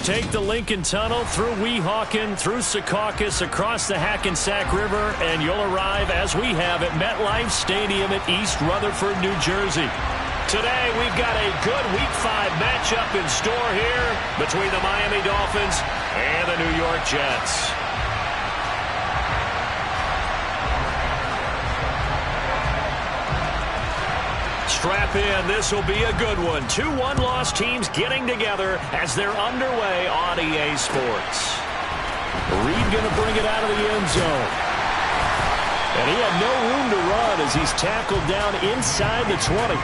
take the Lincoln Tunnel through Weehawken, through Secaucus, across the Hackensack River, and you'll arrive, as we have, at MetLife Stadium at East Rutherford, New Jersey. Today, we've got a good Week 5 matchup in store here between the Miami Dolphins and the New York Jets. Strap in. This will be a good one. 2 one-loss teams getting together as they're underway on EA Sports. Reed going to bring it out of the end zone. And he had no room to run as he's tackled down inside the 20.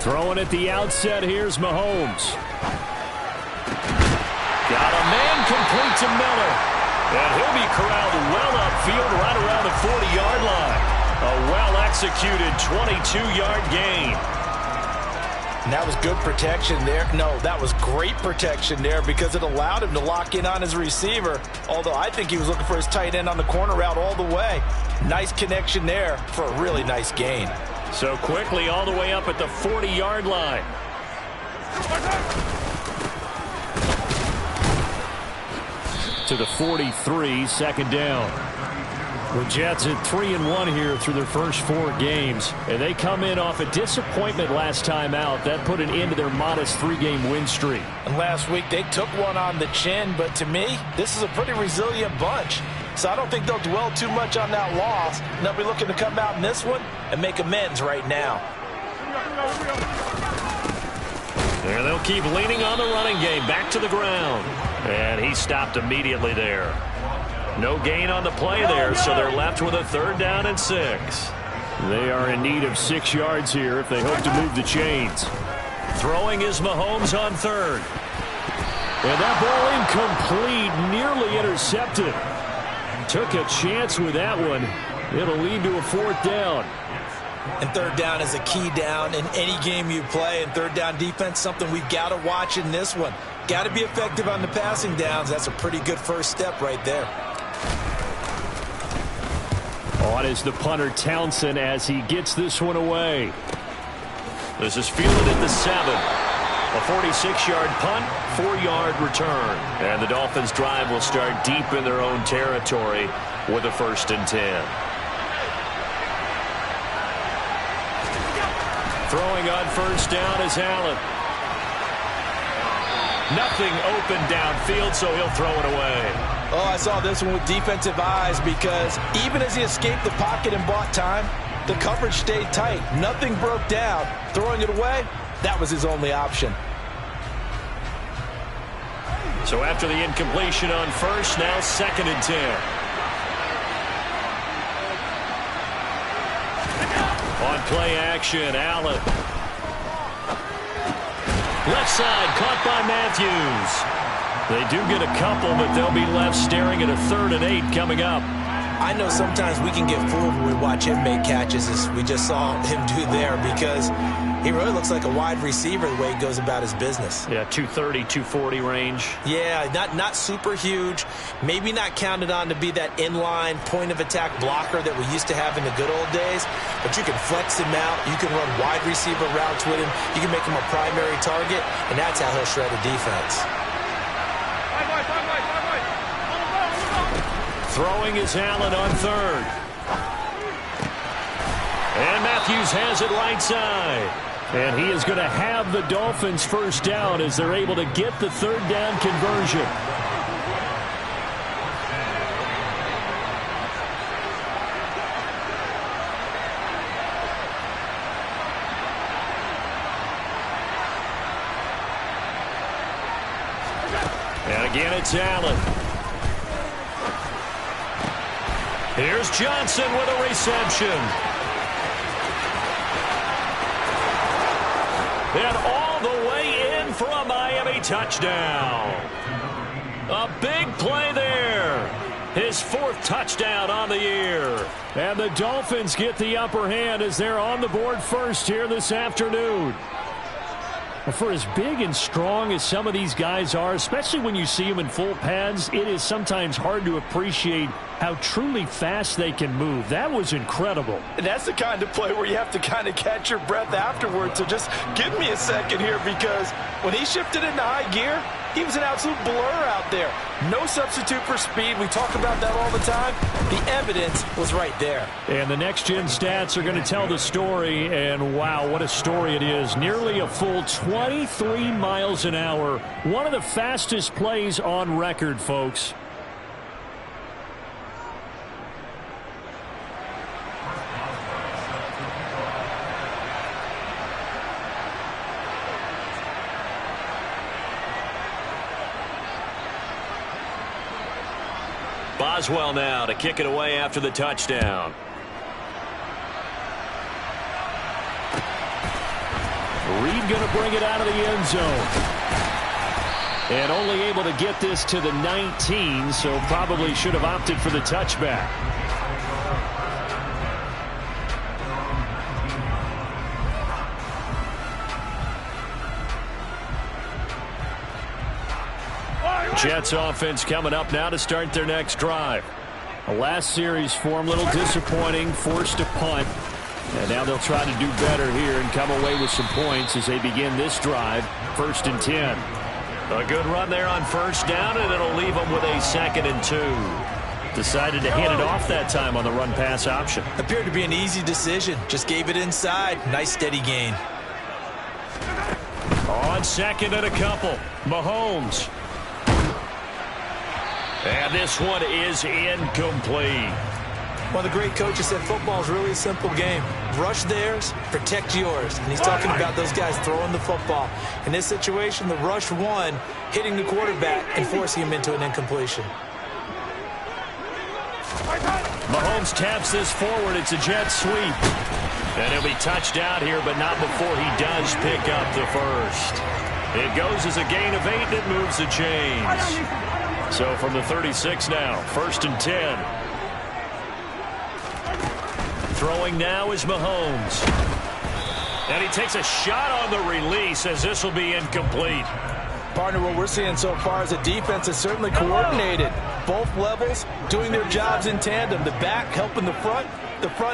Throwing at the outset, here's Mahomes. Got a man complete to Miller. And he'll be corralled well upfield right around the 40-yard line. A well-executed 22-yard gain. And that was good protection there. No, that was great protection there because it allowed him to lock in on his receiver. Although I think he was looking for his tight end on the corner route all the way. Nice connection there for a really nice gain. So quickly all the way up at the 40-yard line. To the 43, second down. The Jets at 3-1 here through their first 4 games. And they come in off a disappointment last time out. That put an end to their modest 3-game win streak. And last week they took one on the chin, but to me, this is a pretty resilient bunch. So I don't think they'll dwell too much on that loss. They'll be looking to come out in this one and make amends right now. There they'll keep leaning on the running game. Back to the ground. And he stopped immediately there. No gain on the play there, so they're left with a 3rd down and 6. They are in need of 6 yards here if they hope to move the chains. Throwing is Mahomes on 3rd. And that ball incomplete, nearly intercepted. Took a chance with that one. It'll lead to a 4th down. And 3rd down is a key down in any game you play. And 3rd down defense, something we've got to watch in this one. Got to be effective on the passing downs. That's a pretty good first step right there. On is the punter Townsend as he gets this one away. This is fielded at the 7. A 46-yard punt, 4-yard return. And the Dolphins' drive will start deep in their own territory with a 1st and 10. Throwing on 1st down is Allen. Nothing open downfield, so he'll throw it away. Oh, I saw this one with defensive eyes because even as he escaped the pocket and bought time, the coverage stayed tight. Nothing broke down. Throwing it away, that was his only option. So after the incompletion on 1st, now 2nd and 10. On play action, Allen. Left side, caught by Matthews. They do get a couple, but they'll be left staring at a 3rd and 8 coming up. I know sometimes we can get fooled when we watch him make catches, as we just saw him do there, because he really looks like a wide receiver the way he goes about his business. Yeah, 230, 240 range. Yeah, not super huge. Maybe not counted on to be that inline point-of-attack blocker that we used to have in the good old days. But you can flex him out. You can run wide receiver routes with him. You can make him a primary target, and that's how he'll shred a defense. Throwing is Allen on 3rd. And Matthews has it right side. And he is going to have the Dolphins' 1st down as they're able to get the 3rd down conversion. And again, it's Allen. Here's Johnson with a reception. And all the way in for a Miami touchdown. A big play there. His 4th touchdown on the year. And the Dolphins get the upper hand as they're on the board first here this afternoon. Well, for as big and strong as some of these guys are, especially when you see them in full pads, it is sometimes hard to appreciate how truly fast they can move. That was incredible. And that's the kind of play where you have to kind of catch your breath afterwards. So just give me a second here, because when he shifted into high gear, he was an absolute blur out there. No substitute for speed. We talk about that all the time. The evidence was right there. And the next-gen stats are going to tell the story, and wow, what a story it is. Nearly a full 23 miles an hour. One of the fastest plays on record, folks. Boswell now to kick it away after the touchdown. Reed going to bring it out of the end zone. And only able to get this to the 19, so probably should have opted for the touchback. Jets offense coming up now to start their next drive. The last series for them, a little disappointing, forced a punt. And now they'll try to do better here and come away with some points as they begin this drive, 1st and 10. A good run there on first down, and it'll leave them with a 2nd and 2. Decided to hand it off that time on the run-pass option. Appeared to be an easy decision. Just gave it inside. Nice steady gain. On 2nd and a couple, Mahomes. And this one is incomplete. One of the great coaches said football is really a simple game. Rush theirs, protect yours. And he's talking about those guys throwing the football. In this situation, the rush won, hitting the quarterback and forcing him into an incompletion. Mahomes taps this forward. It's a jet sweep. And he'll be touched out here, but not before he does pick up the first. It goes as a gain of 8, and it moves the chains. So from the 36 now, 1st and 10. Throwing now is Mahomes. And he takes a shot on the release as this will be incomplete. Partner, what we're seeing so far is a defense is certainly coordinated. Both levels doing their jobs in tandem. The back helping the front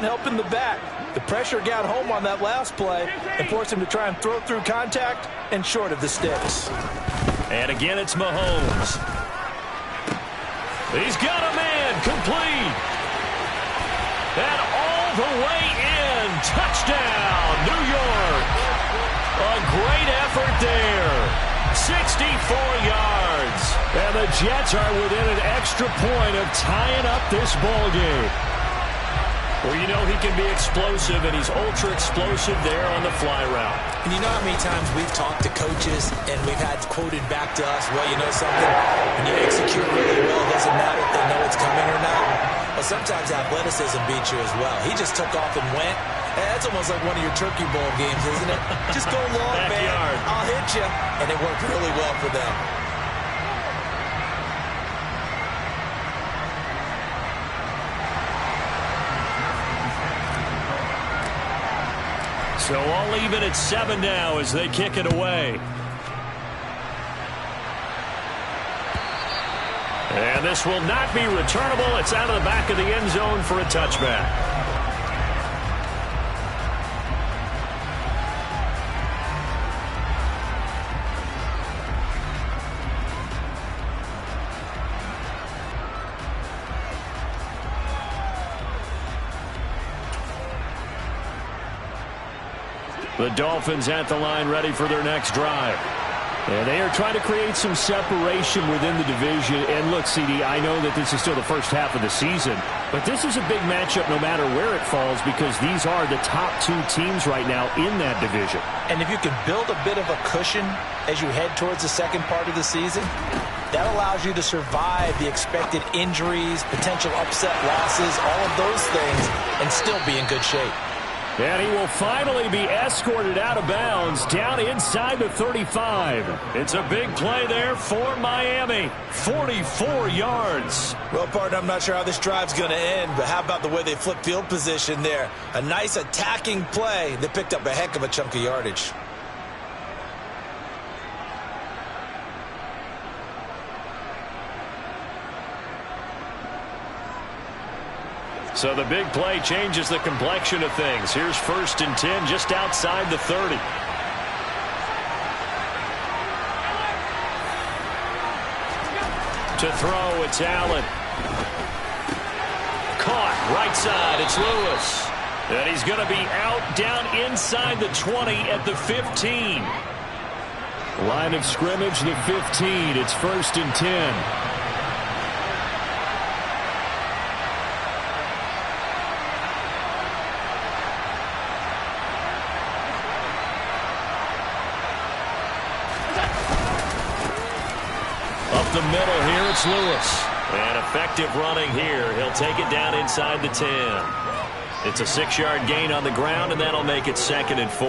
helping the back. The pressure got home on that last play and forced him to try and throw through contact and short of the sticks. And again, it's Mahomes. He's got a man, complete. And all the way in, touchdown, New York. A great effort there, 64 yards. And the Jets are within an extra point of tying up this ball game. Well, you know he can be explosive, and he's ultra-explosive there on the fly route. And you know how many times we've talked to coaches and we've had quoted back to us, well, you know something, when you execute really well, it doesn't matter if they know it's coming or not. Well, sometimes athleticism beats you as well. He just took off and went. That's almost like one of your Turkey Bowl games, isn't it? Just go long, man. I'll hit you. And it worked really well for them. So all even at 7 now as they kick it away. And this will not be returnable. It's out of the back of the end zone for a touchback. The Dolphins at the line ready for their next drive. And they are trying to create some separation within the division. And look, CD, I know that this is still the first half of the season, but this is a big matchup no matter where it falls because these are the top 2 teams right now in that division. And if you can build a bit of a cushion as you head towards the second part of the season, that allows you to survive the expected injuries, potential upset losses, all of those things, and still be in good shape. And he will finally be escorted out of bounds down inside the 35. It's a big play there for Miami. 44 yards. Well, partner, I'm not sure how this drive's going to end, but how about the way they flip field position there? A nice attacking play that picked up a heck of a chunk of yardage. So the big play changes the complexion of things. Here's 1st and 10 just outside the 30. To throw, it's Allen. Caught, right side, it's Lewis. And he's going to be out down inside the 20 at the 15. Line of scrimmage, the 15. It's 1st and 10. Up the middle here, it's Lewis. And effective running here. He'll take it down inside the 10. It's a 6-yard gain on the ground, and that'll make it 2nd and 4.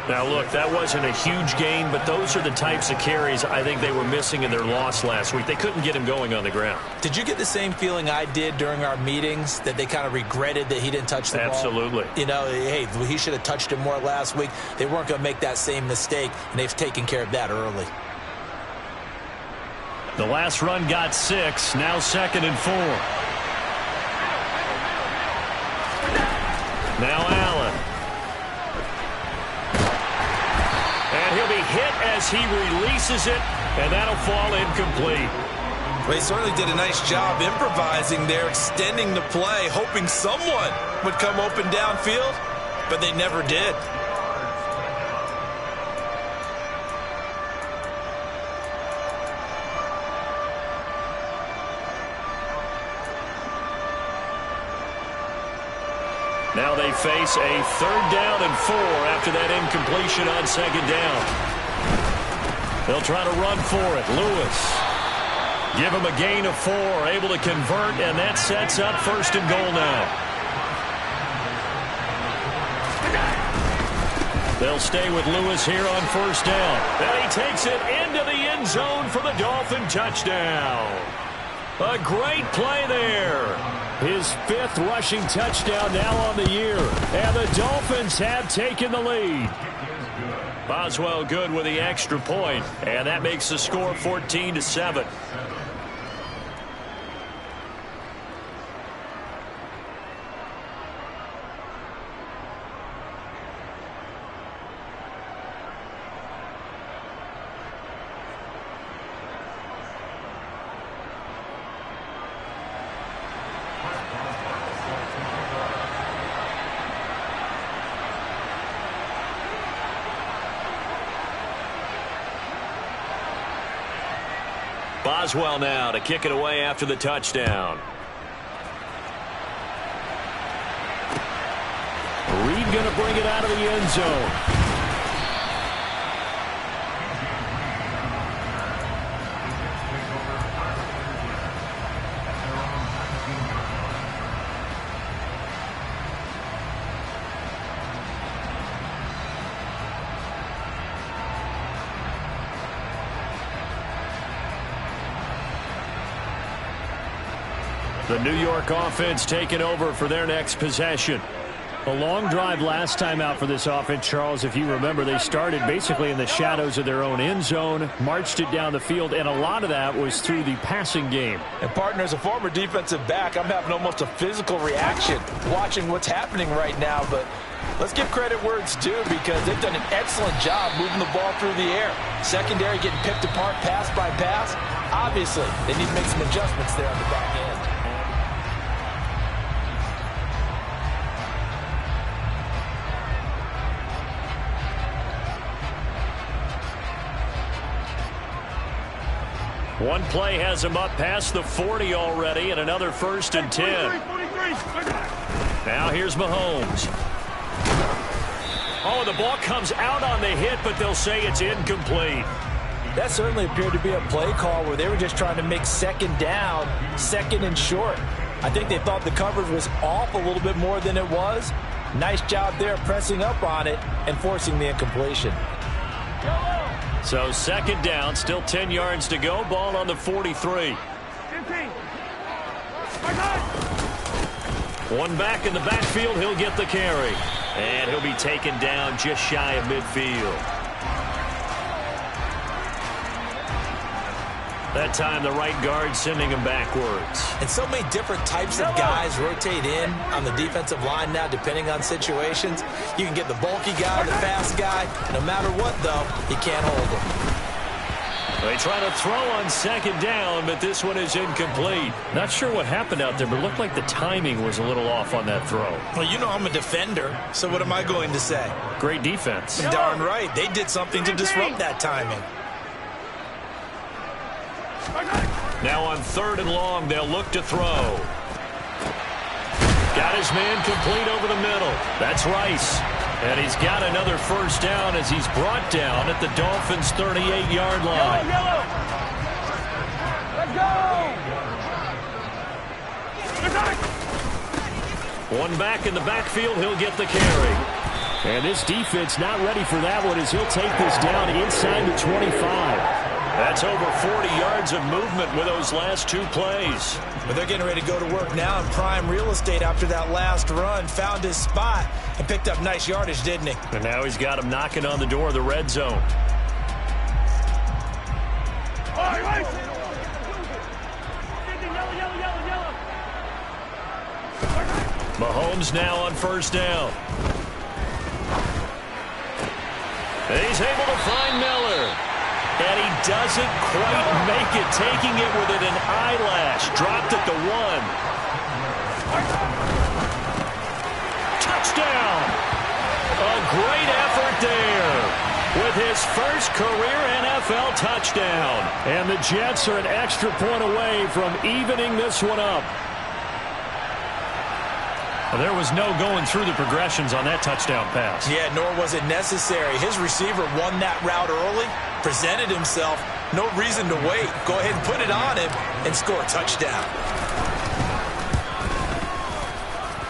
Now, look, that wasn't a huge gain, but those are the types of carries I think they were missing in their loss last week. They couldn't get him going on the ground. Did you get the same feeling I did during our meetings, that they kind of regretted that he didn't touch the ball? Absolutely. You know, hey, he should have touched it more last week. They weren't going to make that same mistake, and they've taken care of that early. The last run got 6, now 2nd and 4. Now Allen. And he'll be hit as he releases it, and that'll fall incomplete. Well, he certainly did a nice job improvising there, extending the play, hoping someone would come open downfield, but they never did. Now they face a 3rd down and 4 after that incompletion on 2nd down. They'll try to run for it. Lewis. Give him a gain of 4, able to convert, and that sets up 1st and goal now. They'll stay with Lewis here on 1st down. And he takes it into the end zone for the Dolphin touchdown. A great play there. His 5th rushing touchdown now on the year. And the Dolphins have taken the lead. Boswell good with the extra point. And that makes the score 14-7. Boswell now to kick it away after the touchdown. Reed going to bring it out of the end zone. The New York offense taking over for their next possession. A long drive last time out for this offense, Charles. If you remember, they started basically in the shadows of their own end zone, marched it down the field, and a lot of that was through the passing game. And, partner, as a former defensive back, I'm having almost a physical reaction watching what's happening right now. But let's give credit where it's due, because they've done an excellent job moving the ball through the air. Secondary getting picked apart pass by pass. Obviously, they need to make some adjustments there on the back end. One play has him up past the 40 already, and another 1st and 10. Now here's Mahomes. Oh, the ball comes out on the hit, but they'll say it's incomplete. That certainly appeared to be a play call where they were just trying to make 2nd down, 2nd and short. I think they thought the coverage was off a little bit more than it was. Nice job there pressing up on it and forcing the incompletion. So 2nd down, still 10 yards to go. Ball on the 43. One back in the backfield, he'll get the carry. And he'll be taken down just shy of midfield. That time the right guard sending him backwards. And so many different types of guys rotate in on the defensive line now, depending on situations. You can get the bulky guy, the fast guy. No matter what, though, he can't hold him. They try to throw on second down, but this one is incomplete. Not sure what happened out there, but it looked like the timing was a little off on that throw. Well, you know I'm a defender, so what am I going to say? Great defense. Darn right. They did something to disrupt that timing. Now on 3rd and long, they'll look to throw. Got his man complete over the middle. That's Rice. And he's got another first down as he's brought down at the Dolphins' 38-yard line. Let's go! One back in the backfield, he'll get the carry. And this defense not ready for that one as he'll take this down inside the 25. That's over 40 yards of movement with those last 2 plays. But they're getting ready to go to work now in prime real estate after that last run. Found his spot and picked up nice yardage, didn't he? And now he's got him knocking on the door of the red zone. Mahomes now on first down. And he's able to find Miller. And he doesn't quite make it, taking it within an eyelash. Dropped at the 1. Touchdown! A great effort there with his first career NFL touchdown. And the Jets are an extra point away from evening this one up. Well, there was no going through the progressions on that touchdown pass. Yeah, nor was it necessary. His receiver won that route early, presented himself. No reason to wait. Go ahead and put it on him and score a touchdown.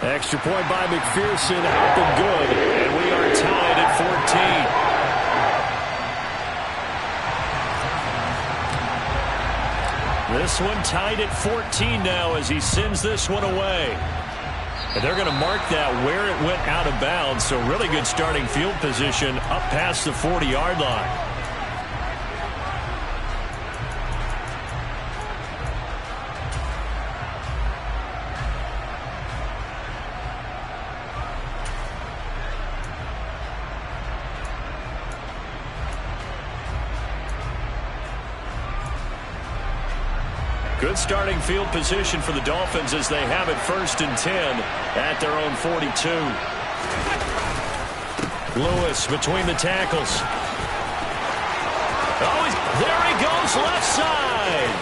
Extra point by McPherson, up and good. And we are tied at 14. This one tied at 14 now as he sends this one away. And they're going to mark that where it went out of bounds. So really good starting field position up past the 40-yard line. Good starting field position for the Dolphins as they have it 1st and 10 at their own 42. Lewis between the tackles. Oh, there he goes left side.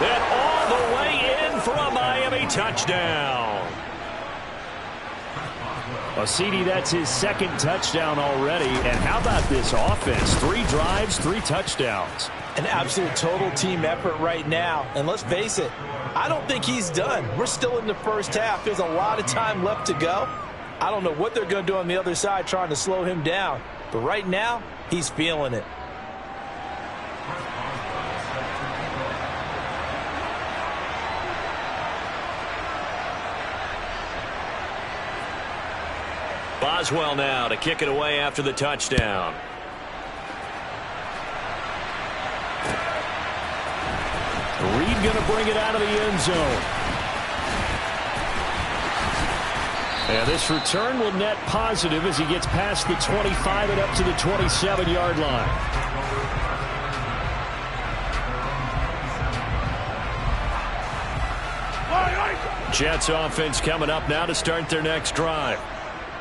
And all the way in for a Miami touchdown. Well, CD, that's his 2nd touchdown already. And how about this offense? 3 drives, 3 touchdowns. An absolute total team effort right now. And let's face it, I don't think he's done. We're still in the first half. There's a lot of time left to go. I don't know what they're going to do on the other side trying to slow him down. But right now, he's feeling it. Boswell now to kick it away after the touchdown. Reed going to bring it out of the end zone. And this return will net positive as he gets past the 25 and up to the 27-yard line. Jets offense coming up now to start their next drive.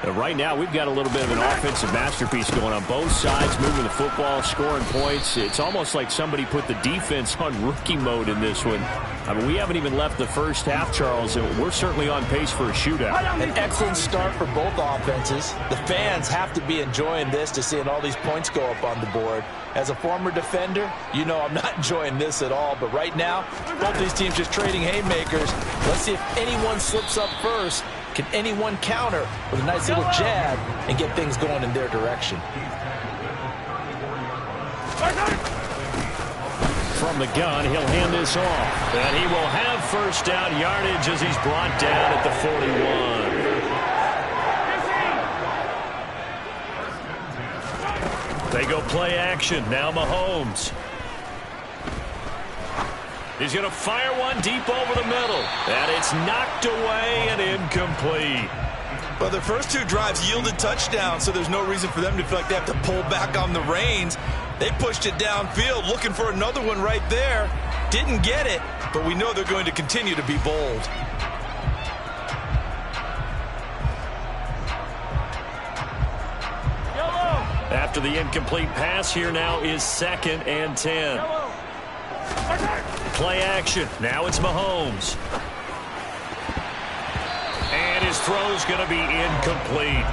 Right now, we've got a little bit of an offensive masterpiece going on both sides, moving the football, scoring points. It's almost like somebody put the defense on rookie mode in this one. I mean, we haven't even left the first half, Charles, and we're certainly on pace for a shootout. An excellent start for both offenses. The fans have to be enjoying this to seeing all these points go up on the board. As a former defender, you know I'm not enjoying this at all. But right now, both these teams just trading haymakers. Let's see if anyone slips up first. Can anyone counter with a nice little jab and get things going in their direction? From the gun, he'll hand this off. And he will have first down yardage as he's brought down at the 41. They go play action. Now Mahomes. He's going to fire one deep over the middle. And it's knocked away and incomplete. But their first two drives yielded touchdowns, so there's no reason for them to feel like they have to pull back on the reins. They pushed it downfield, looking for another one right there. Didn't get it, but we know they're going to continue to be bold. After the incomplete pass, here now is 2nd and 10. Play action. Now it's Mahomes. And his throw's going to be incomplete.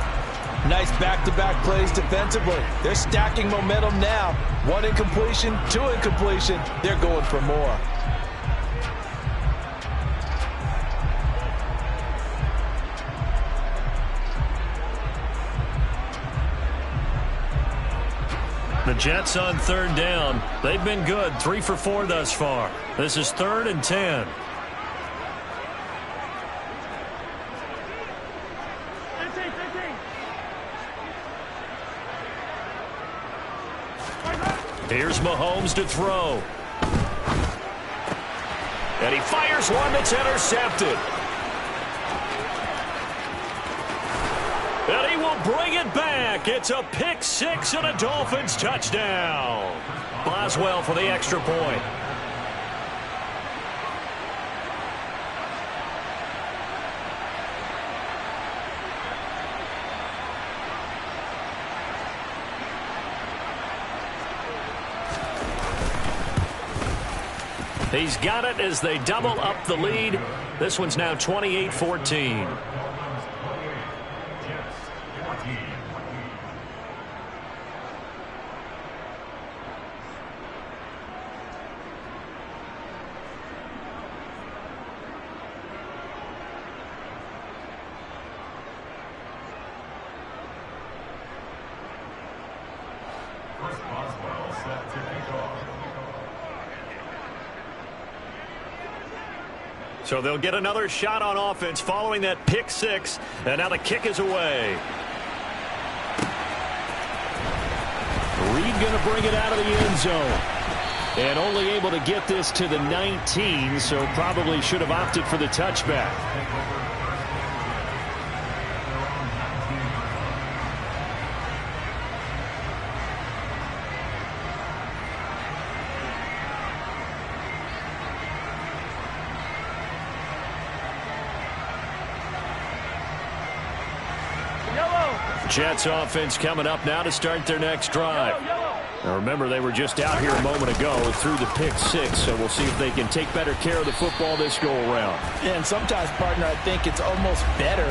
Nice back-to-back plays defensively. They're stacking momentum now. 1 incompletion, 2 incompletion. They're going for more. The Jets on 3rd down. They've been good, 3 for 4 thus far. This is 3rd and 10. Here's Mahomes to throw. And he fires one that's intercepted. And he will bring it back. It's a pick 6 and a Dolphins touchdown. Boswell for the extra point. He's got it as they double up the lead. This one's now 28-14. So they'll get another shot on offense following that pick 6. And now the kick is away. Reed going to bring it out of the end zone. And only able to get this to the 19, so probably should have opted for the touchback. Jets offense coming up now to start their next drive. Now remember, they were just out here a moment ago through the pick 6, so we'll see if they can take better care of the football this go-around. Yeah, and sometimes, partner, I think it's almost better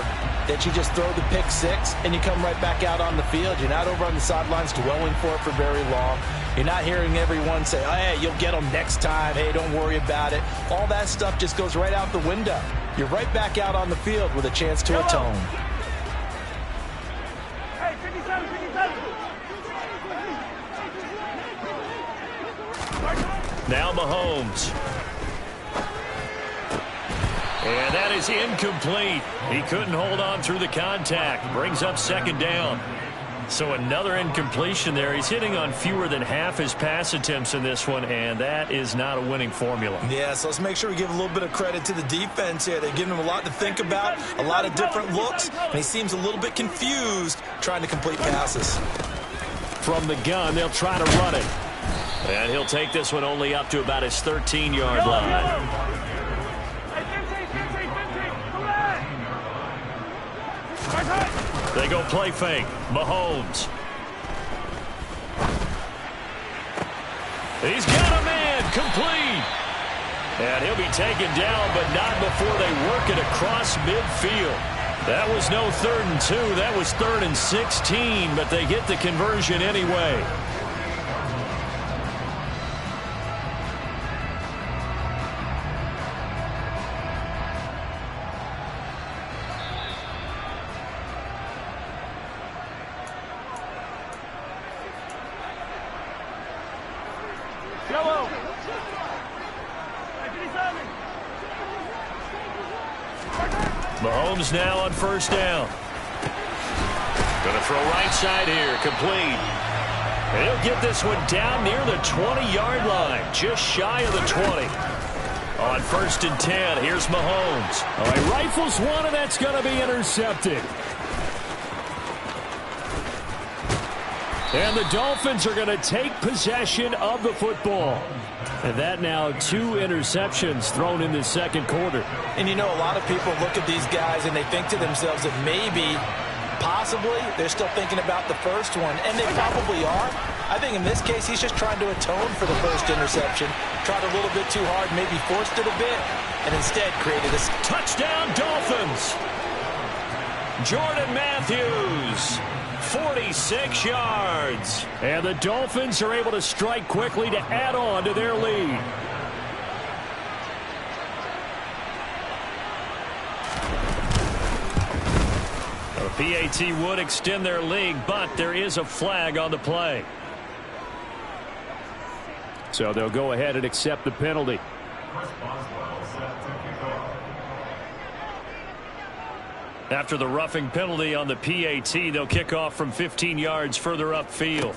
that you just throw the pick 6 and you come right back out on the field. You're not over on the sidelines dwelling for it for very long. You're not hearing everyone say, oh, hey, you'll get them next time. Hey, don't worry about it. All that stuff just goes right out the window. You're right back out on the field with a chance to atone. Now Mahomes. And that is incomplete. He couldn't hold on through the contact. Brings up 2nd down. So another incompletion there. He's hitting on fewer than half his pass attempts in this one, and that is not a winning formula. Yeah, so let's make sure we give a little bit of credit to the defense here. They're giving him a lot to think about, a lot of different looks, and he seems a little bit confused trying to complete passes. From the gun, they'll try to run it. And he'll take this one only up to about his 13-yard line. They go play fake. Mahomes. He's got a man. Complete. And he'll be taken down, but not before they work it across midfield. That was no 3rd and 2. That was 3rd and 16, but they get the conversion anyway. Mahomes now on 1st down. Going to throw right side here. Complete. And he'll get this one down near the 20-yard line. Just shy of the 20. On 1st and 10, here's Mahomes. All right, rifles one, and that's going to be intercepted. And the Dolphins are going to take possession of the football. And that now 2 interceptions thrown in the second quarter. And you know, a lot of people look at these guys and they think to themselves that maybe, possibly, they're still thinking about the first one. And they probably are. I think in this case, he's just trying to atone for the first interception. Tried a little bit too hard, maybe forced it a bit, and instead created a touchdown Dolphins. Jordan Matthews. 46 yards. And the Dolphins are able to strike quickly to add on to their lead. The PAT would extend their lead, but there is a flag on the play. So they'll go ahead and accept the penalty. After the roughing penalty on the PAT, they'll kick off from 15 yards further upfield.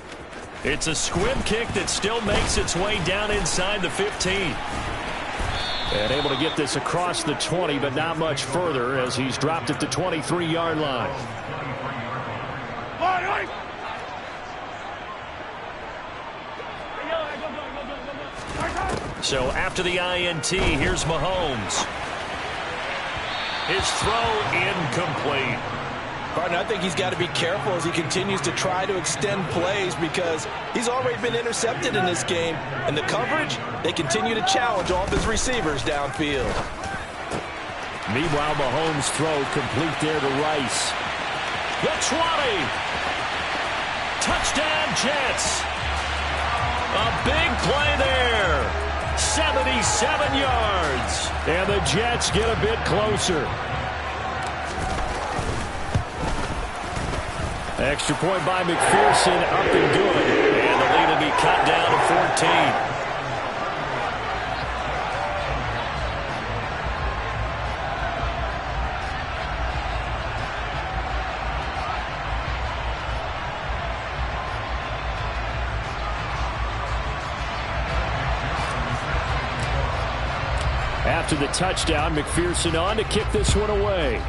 It's a squib kick that still makes its way down inside the 15. And able to get this across the 20, but not much further as he's dropped at the 23-yard line. So after the INT, here's Mahomes. His throw incomplete. Partner, I think he's got to be careful as he continues to try to extend plays because he's already been intercepted in this game. And the coverage, they continue to challenge all of his receivers downfield. Meanwhile, Mahomes' throw complete there to Rice. The 20. Touchdown Jets. A big play there. 77 yards. And the Jets get a bit closer. Extra point by McPherson, up and good. And the lead will be cut down to 14. After the touchdown, McPherson on to kick this one away.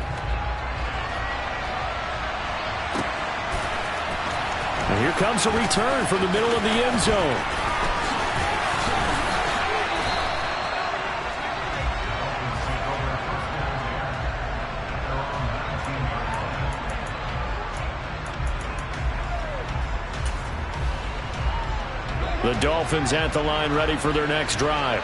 And here comes a return from the middle of the end zone. The Dolphins at the line ready for their next drive.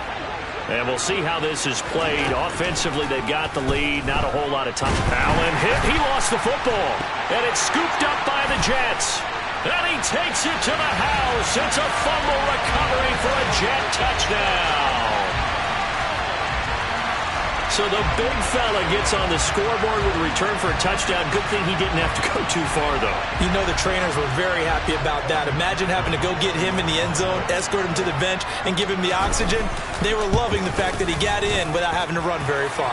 And we'll see how this is played. Offensively, they've got the lead. Not a whole lot of time. Allen hit. He lost the football. And it's scooped up by the Jets. And he takes it to the house. It's a fumble recovery for a Jet touchdown. So the big fella gets on the scoreboard with a return for a touchdown. Good thing he didn't have to go too far, though. You know the trainers were very happy about that. Imagine having to go get him in the end zone, escort him to the bench, and give him the oxygen. They were loving the fact that he got in without having to run very far.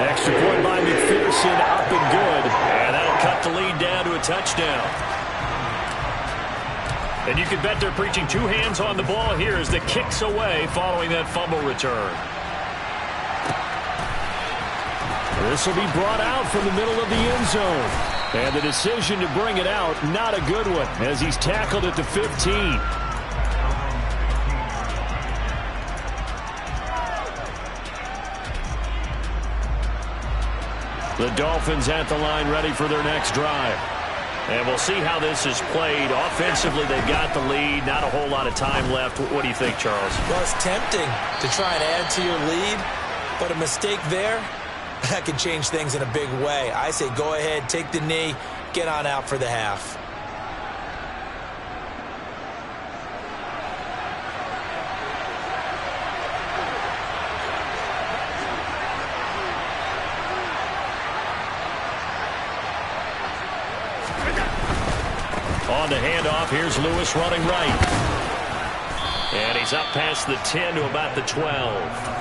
Extra point by McPherson, up and good. And that'll cut the lead down to a touchdown. And you can bet they're preaching two hands on the ball here as the kick's away following that fumble return. This will be brought out from the middle of the end zone. And the decision to bring it out, not a good one, as he's tackled at the 15. The Dolphins at the line ready for their next drive. And we'll see how this is played. Offensively, they've got the lead. Not a whole lot of time left. What do you think, Charles? Well, it's tempting to try and add to your lead, but a mistake there, that can change things in a big way. I say go ahead, take the knee, get on out for the half. On the handoff, here's Lewis running right. And he's up past the 10 to about the 12.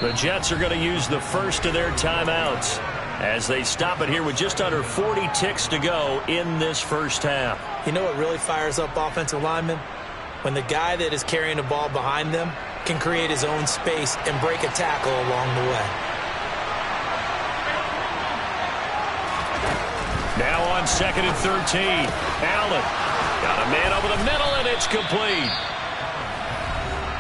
The Jets are going to use the first of their timeouts as they stop it here with just under 40 ticks to go in this first half. You know what really fires up offensive linemen? When the guy that is carrying the ball behind them can create his own space and break a tackle along the way. Now on 2nd and 13. Allen got a man over the middle, and it's complete.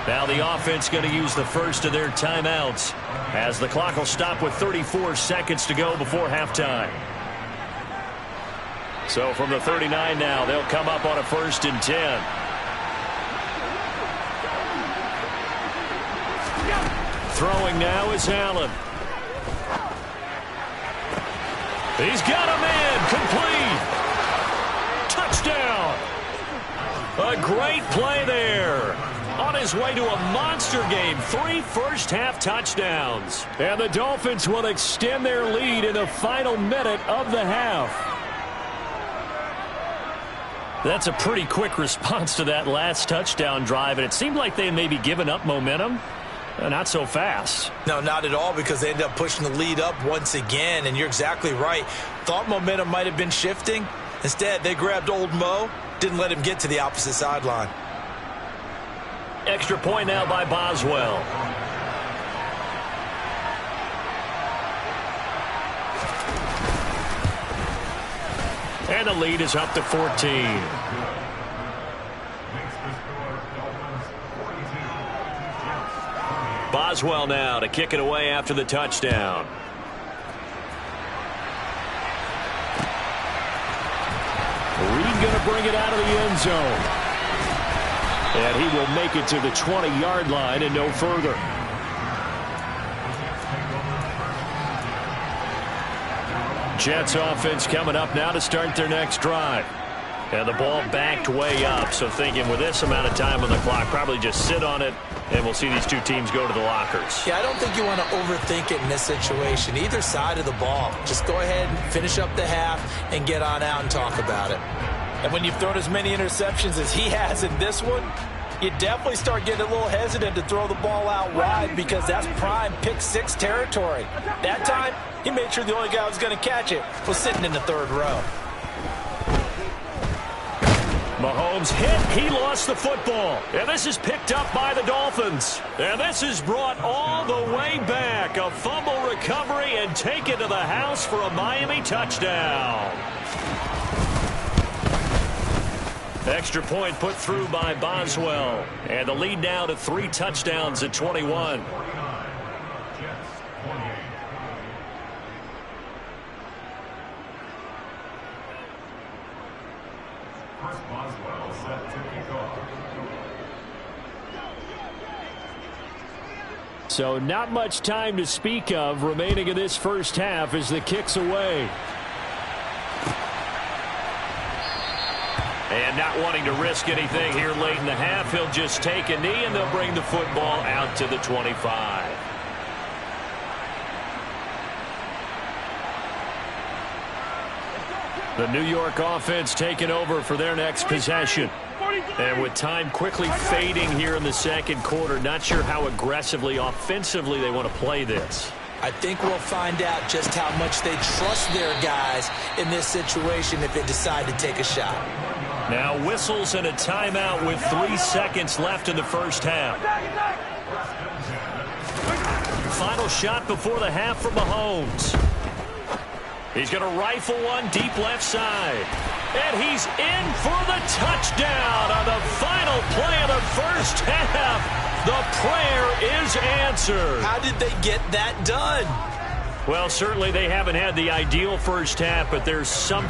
Now the offense going to use the first of their timeouts as the clock will stop with 34 seconds to go before halftime. So from the 39 now, they'll come up on a 1st and 10. Throwing now is Allen. He's got a man complete. Touchdown. A great play there. On his way to a monster game, 3 first-half touchdowns. And the Dolphins will extend their lead in the final minute of the half. That's a pretty quick response to that last touchdown drive, and it seemed like they had maybe given up momentum. Not so fast. No, not at all, because they ended up pushing the lead up once again, and you're exactly right. Thought momentum might have been shifting. Instead, they grabbed old Mo, didn't let him get to the opposite sideline. Extra point now by Boswell. And the lead is up to 14. Boswell now to kick it away after the touchdown. Reed going to bring it out of the end zone. And he will make it to the 20-yard line and no further. Jets offense coming up now to start their next drive. And the ball backed way up, so thinking with this amount of time on the clock, probably just sit on it, and we'll see these two teams go to the lockers. Yeah, I don't think you want to overthink it in this situation. Either side of the ball. Just go ahead and finish up the half and get on out and talk about it. And when you've thrown as many interceptions as he has in this one, you definitely start getting a little hesitant to throw the ball out wide because that's prime pick-6 territory. That time, he made sure the only guy who was going to catch it was sitting in the 3rd row. Mahomes hit. He lost the football. And this is picked up by the Dolphins. And this is brought all the way back. A fumble recovery and taken to the house for a Miami touchdown. Extra point put through by Boswell. And the lead now to 3 touchdowns at 21. So not much time to speak of remaining in this first half as the kick's away. And not wanting to risk anything here late in the half, he'll just take a knee and they'll bring the football out to the 25. The New York offense taking over for their next possession. And with time quickly fading here in the second quarter, not sure how aggressively, offensively they want to play this. I think we'll find out just how much they trust their guys in this situation if they decide to take a shot. Now whistles and a timeout with 3 seconds left in the first half. Final shot before the half from Mahomes. He's going to rifle one deep left side. And he's in for the touchdown on the final play of the first half. The prayer is answered. How did they get that done? Well, certainly they haven't had the ideal first half, but there's some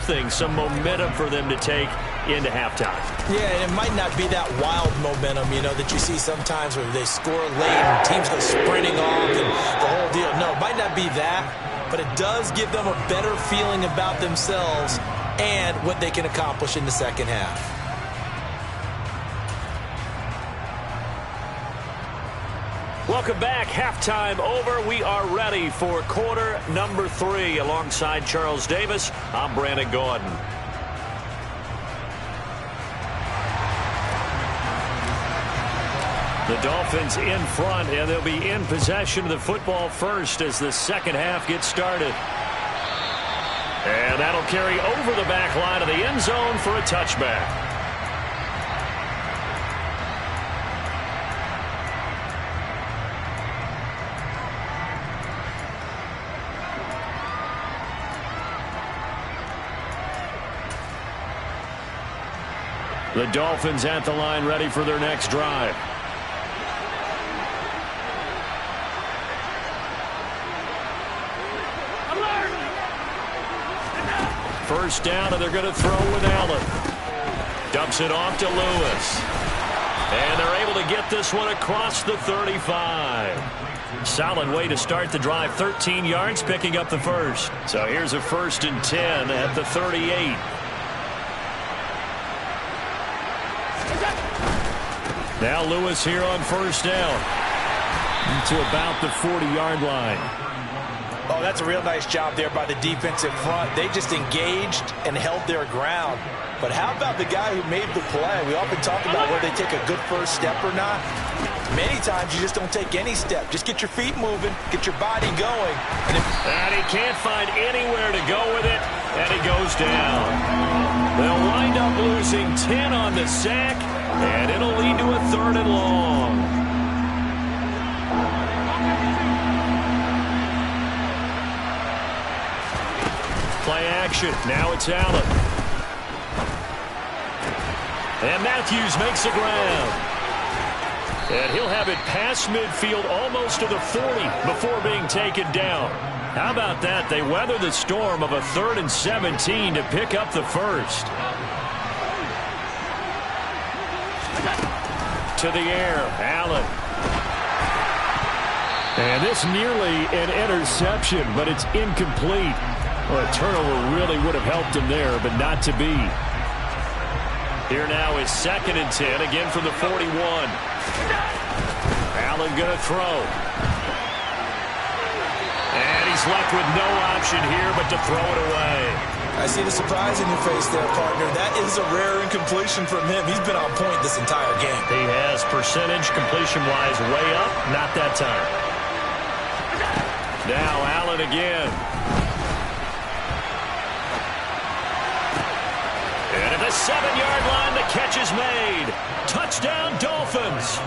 momentum for them to take into halftime. Yeah, and it might not be that wild momentum, that you see sometimes where they score late and teams go sprinting off and the whole deal. No, it might not be that, but it does give them a better feeling about themselves and what they can accomplish in the second half. Welcome back. Halftime over. We are ready for quarter number 3. Alongside Charles Davis, I'm Brandon Gordon. The Dolphins in front, and they'll be in possession of the football first as the second half gets started. And that'll carry over the back line of the end zone for a touchback. The Dolphins at the line ready for their next drive. First down, and they're going to throw with Allen. Dumps it off to Lewis. And they're able to get this one across the 35. Solid way to start the drive. 13 yards, picking up the first. So here's a 1st and 10 at the 38. Now Lewis here on first down. To about the 40-yard line. Oh, that's a real nice job there by the defensive front. They just engaged and held their ground. But how about the guy who made the play? We often talk about whether they take a good first step or not. Many times you just don't take any step. Just get your feet moving, get your body going. And he can't find anywhere to go with it, and he goes down. They'll wind up losing 10 on the sack, and it'll lead to a 3rd and long. Play action. Now it's Allen. And Matthews makes the ground. And he'll have it past midfield almost to the 40 before being taken down. How about that? They weather the storm of a 3rd and 17 to pick up the first. To the air, Allen. And this nearly an interception, but it's incomplete. Well, a turnover really would have helped him there, but not to be. Here now is 2nd and 10, again from the 41. Allen going to throw. And he's left with no option here but to throw it away. I see the surprise in your face there, partner. That is a rare incompletion from him. He's been on point this entire game. He has percentage completion-wise way up, not that time. Now Allen again. And at the 7-yard line, the catch is made. Touchdown, Dolphins.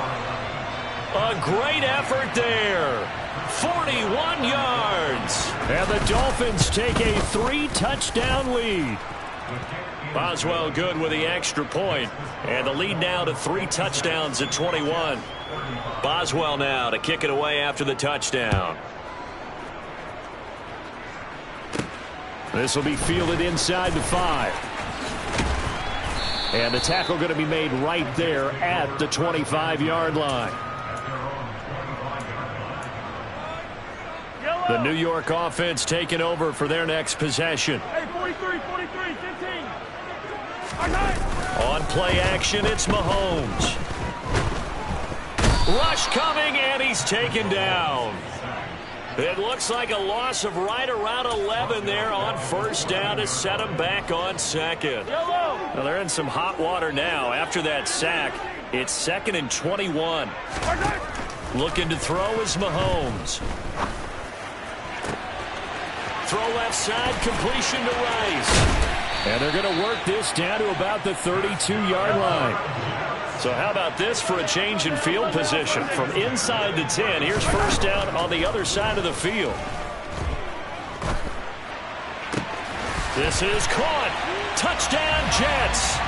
A great effort there. 41 yards. And the Dolphins take a 3-touchdown lead. Boswell good with the extra point. And the lead now to 3 touchdowns at 21. Boswell now to kick it away after the touchdown. This will be fielded inside the 5. And the tackle going to be made right there at the 25-yard line. The New York offense taking over for their next possession. Hey, 43, 15. On play action, it's Mahomes. Rush coming, and he's taken down. It looks like a loss of right around 11 there on first down to set him back on 2nd. Well, they're in some hot water now. After that sack, it's 2nd and 21. Looking to throw is Mahomes. Throw left side, completion to Rice. And they're going to work this down to about the 32-yard line. So how about this for a change in field position? From inside the 10, here's first down on the other side of the field. This is caught. Touchdown, Jets.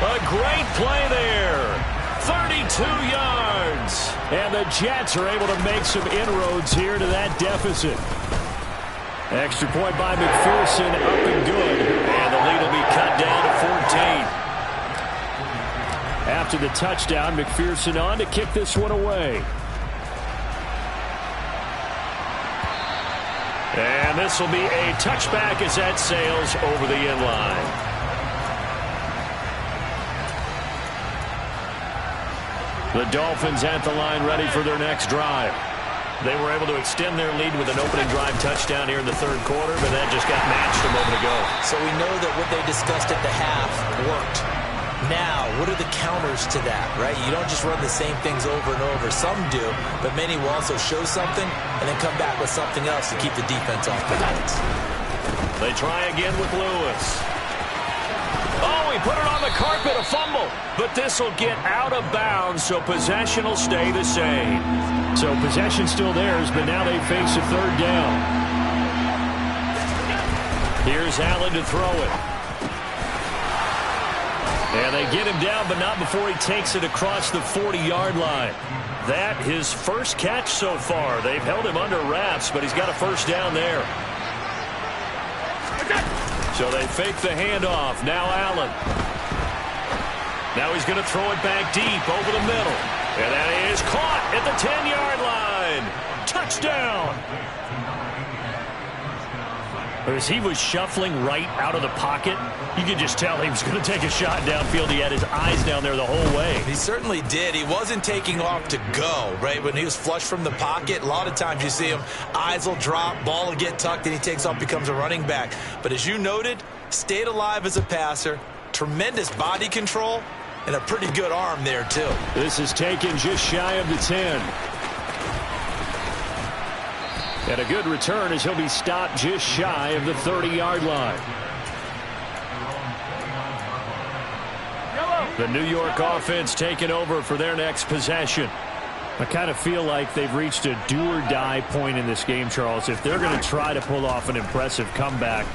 A great play there. 32 yards. And the Jets are able to make some inroads here to that deficit. Extra point by McPherson, up and good. And the lead will be cut down to 14. After the touchdown, McPherson on to kick this one away. And this will be a touchback as that sails over the end line. The Dolphins at the line ready for their next drive. They were able to extend their lead with an opening drive touchdown here in the 3rd quarter, but that just got matched a moment ago. So we know that what they discussed at the half worked. Now, what are the counters to that, right? You don't just run the same things over and over. Some do, but many will also show something and then come back with something else to keep the defense off balance. They try again with Lewis. Oh, he put it on the carpet, a fumble. But this will get out of bounds, so possession will stay the same. So possession still theirs, but now they face a 3rd down. Here's Allen to throw it. And And they get him down, but not before he takes it across the 40-yard line. That his first catch so far. They've held him under wraps, but he's got a first down there. So they fake the handoff. Now Allen. Now he's going to throw it back deep over the middle. And that is caught at the 10-yard line. Touchdown. As he was shuffling right out of the pocket, you could just tell he was going to take a shot downfield. He had his eyes down there the whole way. He certainly did. He wasn't taking off to go, right? When he was flush from the pocket, a lot of times you see him, eyes will drop, ball will get tucked, and he takes off, becomes a running back. But as you noted, stayed alive as a passer, tremendous body control, and a pretty good arm there, too. This is taken just shy of the 10. And a good return as he'll be stopped just shy of the 30-yard line. The New York offense taking over for their next possession. I kind of feel like they've reached a do-or-die point in this game, Charles. If they're going to try to pull off an impressive comeback,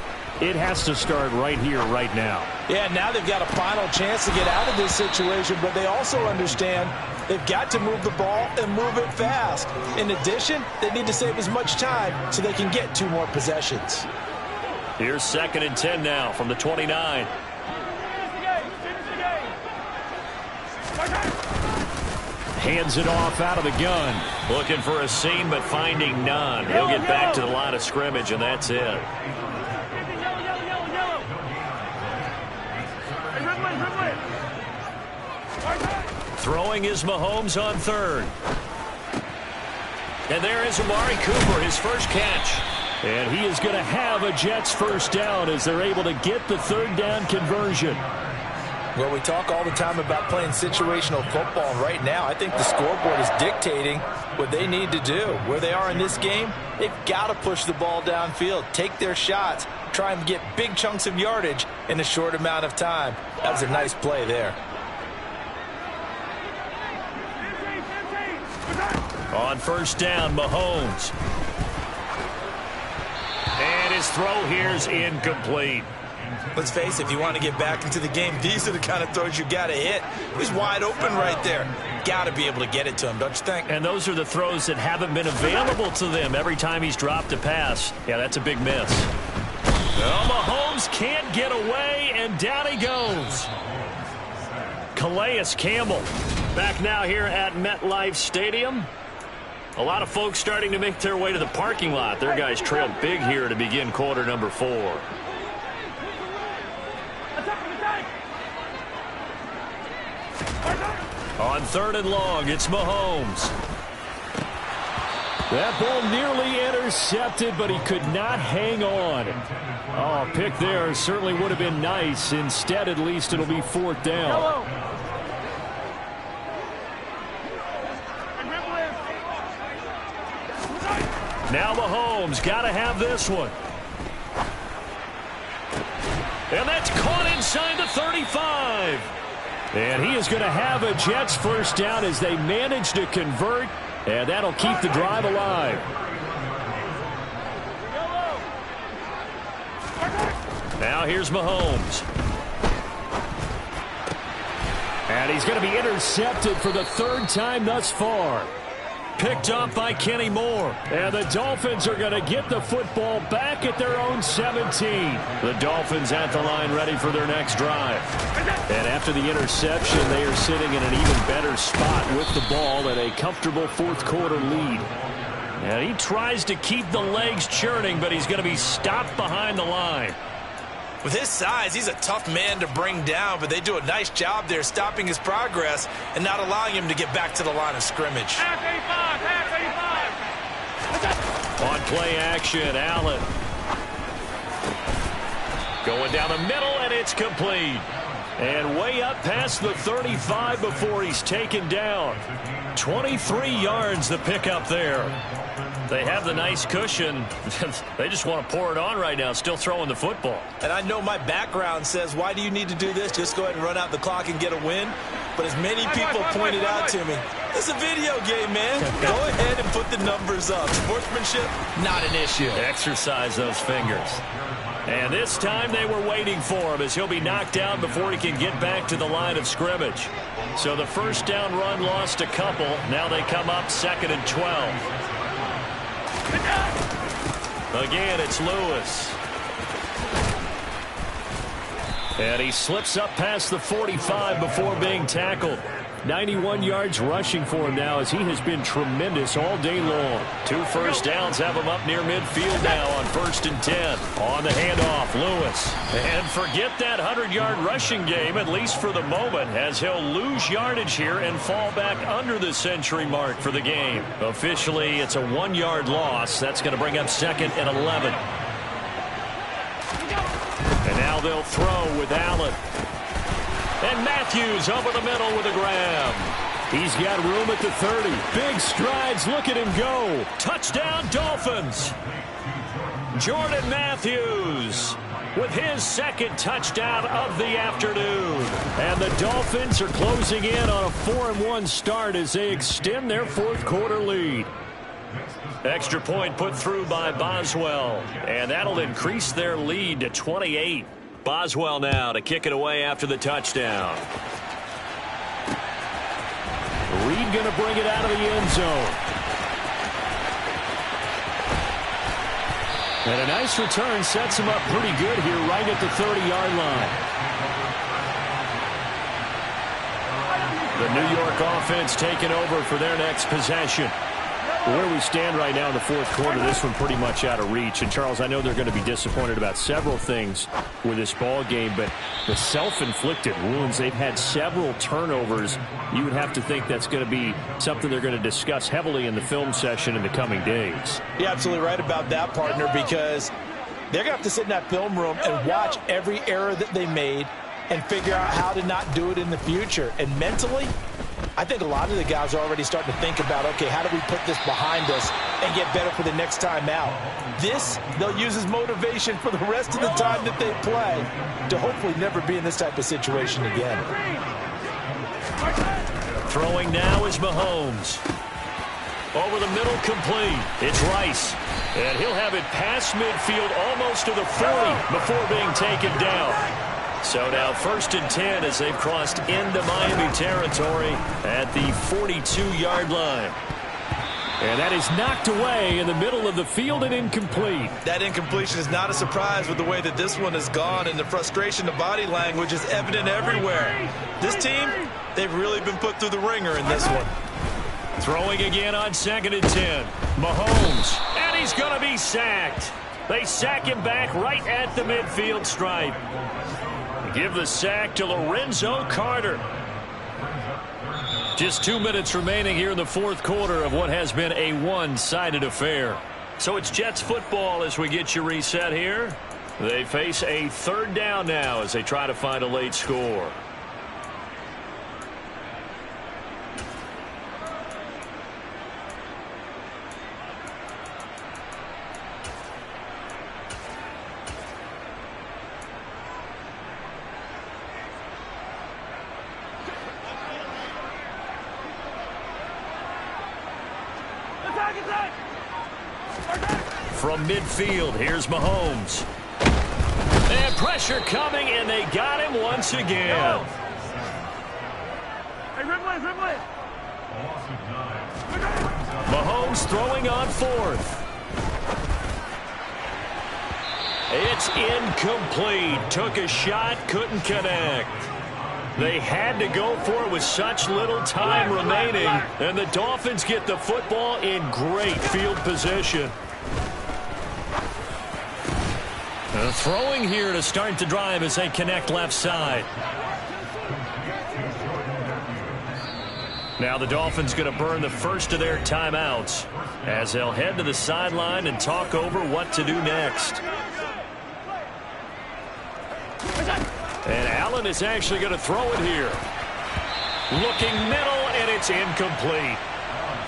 it has to start right here, right now. Yeah, now they've got a final chance to get out of this situation, but they also understand they've got to move the ball and move it fast. In addition, they need to save as much time so they can get 2 more possessions. Here's 2nd and 10 now from the 29. Hands it off out of the gun. Looking for a seam, but finding none. He'll get back to the line of scrimmage, and that's it. Throwing is Mahomes on 3rd. And there is Amari Cooper, his first catch. And he is going to have a Jets first down as they're able to get the 3rd down conversion. Well, we talk all the time about playing situational football, and right now I think the scoreboard is dictating what they need to do. Where they are in this game, they've got to push the ball downfield, take their shots, try and get big chunks of yardage in a short amount of time. That was a nice play there. On first down, Mahomes. And his throw here is incomplete. Let's face it, if you want to get back into the game, these are the kind of throws you got to hit. He's wide open right there. Got to be able to get it to him, don't you think? And those are the throws that haven't been available to them every time he's dropped a pass. Yeah, that's a big miss. Well, Mahomes can't get away, and down he goes. Calais Campbell back now here at MetLife Stadium. A lot of folks starting to make their way to the parking lot. Their guys trailed big here to begin quarter number 4. On 3rd and long, it's Mahomes. That ball nearly intercepted, but he could not hang on. Oh, pick there certainly would have been nice. Instead, at least it'll be 4th down. Now Mahomes got to have this one. And that's caught inside the 35. And he is going to have a Jets first down as they manage to convert. And that'll keep the drive alive. Now here's Mahomes. And he's going to be intercepted for the 3rd time thus far. Picked up by Kenny Moore. And the Dolphins are going to get the football back at their own 17. The Dolphins at the line ready for their next drive. And after the interception, they are sitting in an even better spot with the ball at a comfortable 4th quarter lead. And he tries to keep the legs churning, but he's going to be stopped behind the line. With his size, he's a tough man to bring down, but they do a nice job there stopping his progress and not allowing him to get back to the line of scrimmage. On play action, Allen. Going down the middle, and it's complete. And way up past the 35 before he's taken down. 23 yards the pickup there. They have the nice cushion. They just want to pour it on right now, still throwing the football. And I know my background says, why do you need to do this? Just go ahead and run out the clock and get a win. But as many people pointed out to me, it's a video game, man. Go ahead and put the numbers up. Sportsmanship, not an issue. Exercise those fingers. And this time they were waiting for him as he'll be knocked down before he can get back to the line of scrimmage. So the first down run lost a couple. Now they come up 2nd and 12. Again, it's Lewis. And he slips up past the 45 before being tackled. 91 yards rushing for him now as he has been tremendous all day long. 2 first downs have him up near midfield now on 1st and 10. On the handoff, Lewis. And forget that 100-yard rushing game, at least for the moment, as he'll lose yardage here and fall back under the century mark for the game. Officially, it's a 1-yard loss. That's going to bring up 2nd and 11. And now they'll throw with Allen. And Matthews over the middle with a grab. He's got room at the 30. Big strides. Look at him go. Touchdown, Dolphins. Jordan Matthews with his 2nd touchdown of the afternoon. And the Dolphins are closing in on a 4-1 start as they extend their 4th quarter lead. Extra point put through by Boswell. And that'll increase their lead to 28. Boswell now to kick it away after the touchdown. Reed going to bring it out of the end zone. And a nice return sets him up pretty good here right at the 30-yard line. The New York offense taking over for their next possession. Where we stand right now in the 4th quarter, this one pretty much out of reach. And, Charles, I know they're going to be disappointed about several things with this ball game, but the self-inflicted wounds, they've had several turnovers. You would have to think that's going to be something they're going to discuss heavily in the film session in the coming days. You're absolutely right about that, partner, because they're going to have to sit in that film room and watch every error that they made and figure out how to not do it in the future. And mentally, I think a lot of the guys are already starting to think about, okay, how do we put this behind us and get better for the next time out? This, they'll use as motivation for the rest of the time that they play to hopefully never be in this type of situation again. Throwing now is Mahomes. Over the middle, complete. It's Rice. And he'll have it past midfield almost to the 40 before being taken down. So now 1st and 10 as they've crossed into Miami territory at the 42-yard line. And that is knocked away in the middle of the field and incomplete. That incompletion is not a surprise with the way that this one has gone, and the frustration, the body language is evident everywhere. This team, they've really been put through the ringer in this one. Throwing again on 2nd and 10. Mahomes, and he's going to be sacked. They sack him back right at the midfield stripe. Give the sack to Lorenzo Carter. Just 2 minutes remaining here in the 4th quarter of what has been a one-sided affair. So it's Jets football as we get you reset here. They face a 3rd down now as they try to find a late score. From midfield, here's Mahomes. And pressure coming, and they got him once again. Hey, Ridley. Mahomes throwing on 4th. It's incomplete. Took a shot, couldn't connect. They had to go for it with such little time remaining, and the Dolphins get the football in great field position. Throwing here to start the drive as they connect left side. Now the Dolphins going to burn the first of their timeouts as they'll head to the sideline and talk over what to do next. And Allen is actually going to throw it here. Looking middle, and it's incomplete.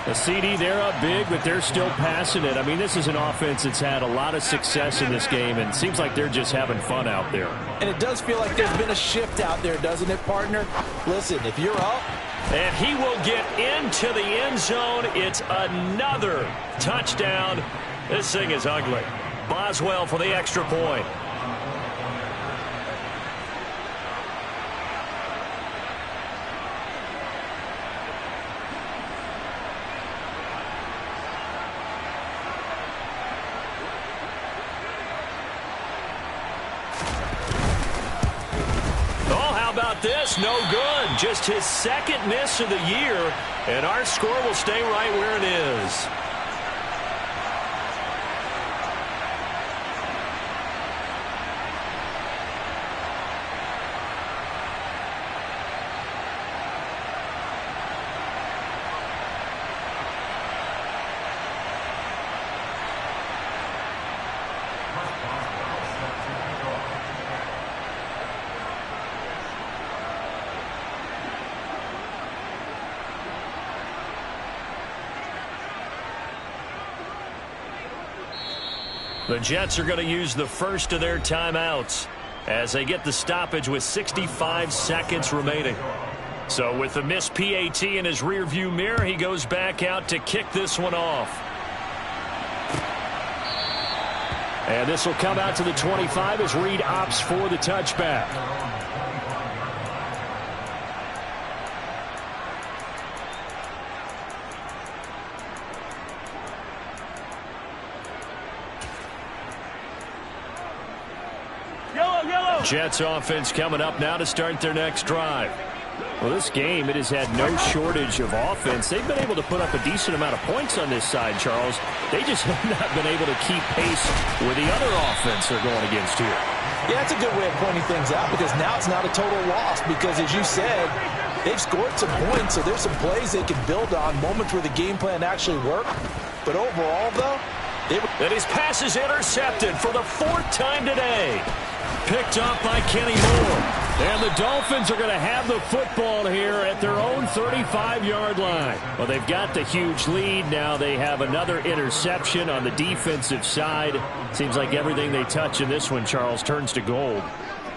The CD, they're up big, but they're still passing it. I mean, this is an offense that's had a lot of success in this game, and it seems like they're just having fun out there. And it does feel like there's been a shift out there, doesn't it, partner? Listen, if you're up. And he will get into the end zone. It's another touchdown. This thing is ugly. Boswell for the extra point. at this. No good. Just his second miss of the year, and our score will stay right where it is. The Jets are going to use the first of their timeouts as they get the stoppage with 65 seconds remaining. So with the missed PAT in his rearview mirror, he goes back out to kick this one off. And this will come out to the 25 as Reed opts for the touchback. Jets offense coming up now to start their next drive. Well, this game, it has had no shortage of offense. They've been able to put up a decent amount of points on this side, Charles. They just have not been able to keep pace with the other offense they're going against here. Yeah, that's a good way of pointing things out because now it's not a total loss because, as you said, they've scored some points, so there's some plays they can build on, moments where the game plan actually worked. But overall, though, and his pass is intercepted for the fourth time today. Picked up by Kenny Moore. And the Dolphins are going to have the football here at their own 35-yard line. Well, they've got the huge lead. Now they have another interception on the defensive side. Seems like everything they touch in this one, Charles, turns to gold.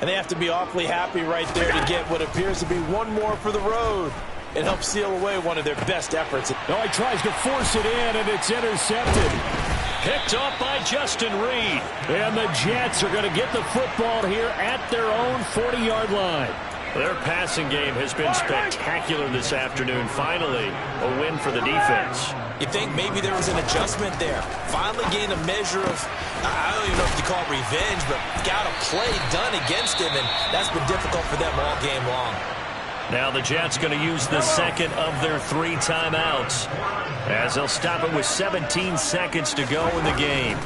And they have to be awfully happy right there to get what appears to be one more for the road. It helps seal away one of their best efforts. Oh, he tries to force it in, and it's intercepted. Picked up by Justin Reed. And the Jets are going to get the football here at their own 40-yard line. Their passing game has been spectacular this afternoon. Finally, a win for the defense. You think maybe there was an adjustment there. Finally gained a measure of, I don't even know if you call it revenge, but got a play done against him, and that's been difficult for them all game long. Now the Jets going to use the second of their 3 timeouts as they'll stop it with 17 seconds to go in the game.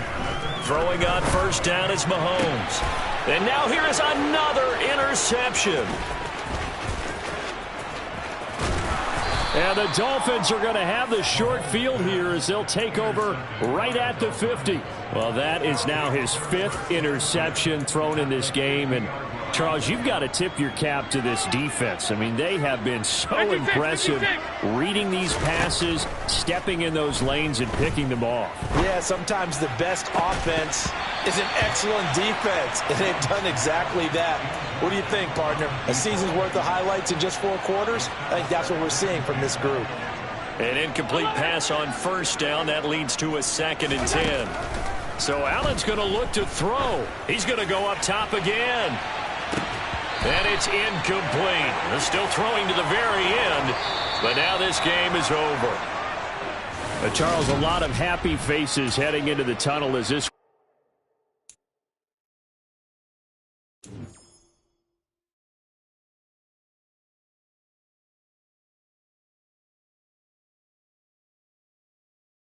Throwing on first down is Mahomes. And now here is another interception. And the Dolphins are going to have the short field here as they'll take over right at the 50. Well, that is now his 5th interception thrown in this game. And Charles, you've got to tip your cap to this defense. I mean, they have been so impressive reading these passes, stepping in those lanes, and picking them off. Yeah, sometimes the best offense is an excellent defense, and they've done exactly that. What do you think, partner? A season's worth of highlights in just 4 quarters? I think that's what we're seeing from this group. An incomplete pass on first down. That leads to a 2nd and 10. So Allen's going to look to throw. He's going to go up top again. And it's incomplete. They're still throwing to the very end, but now this game is over. Charles, a lot of happy faces heading into the tunnel as this